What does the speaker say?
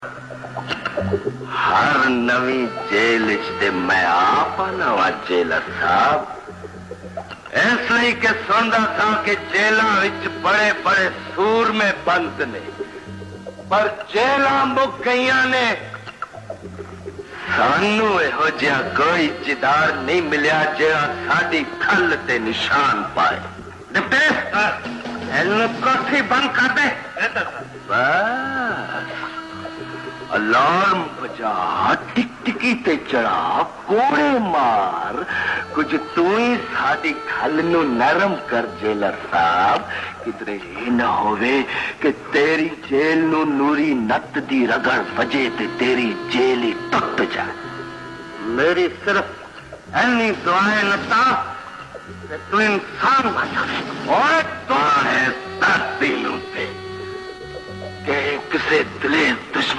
हर नवी jail च मैं आप नवा जेलर साहब, इसलिए के सुनता था कि जेलों विच बड़े बड़े सूर में बंद ने, पर जेलां मुक गई ने। सानू इहो जिहा कोई जिदार नहीं मिलिया जेड़ा साडी खल ते निशान पाए। डिप्टी कोठी बंद कर दे। बस अलार्म बजा, टिकटिकी ते चढ़ा, कोड़े मार, कुछ तू ही साडी खल नू नरम कर जेलर साहब। कितरे ये न होवे कि तेरी जेल नू नूरी नत दी रगड़ बजे ते तेरी जेल ही टुट जाए। मेरी सिर्फ ऐनी दुआएं नता कि तू इंसान बन जाए। और दुआएं धरती नू ते कि किसे दिले दुश्मन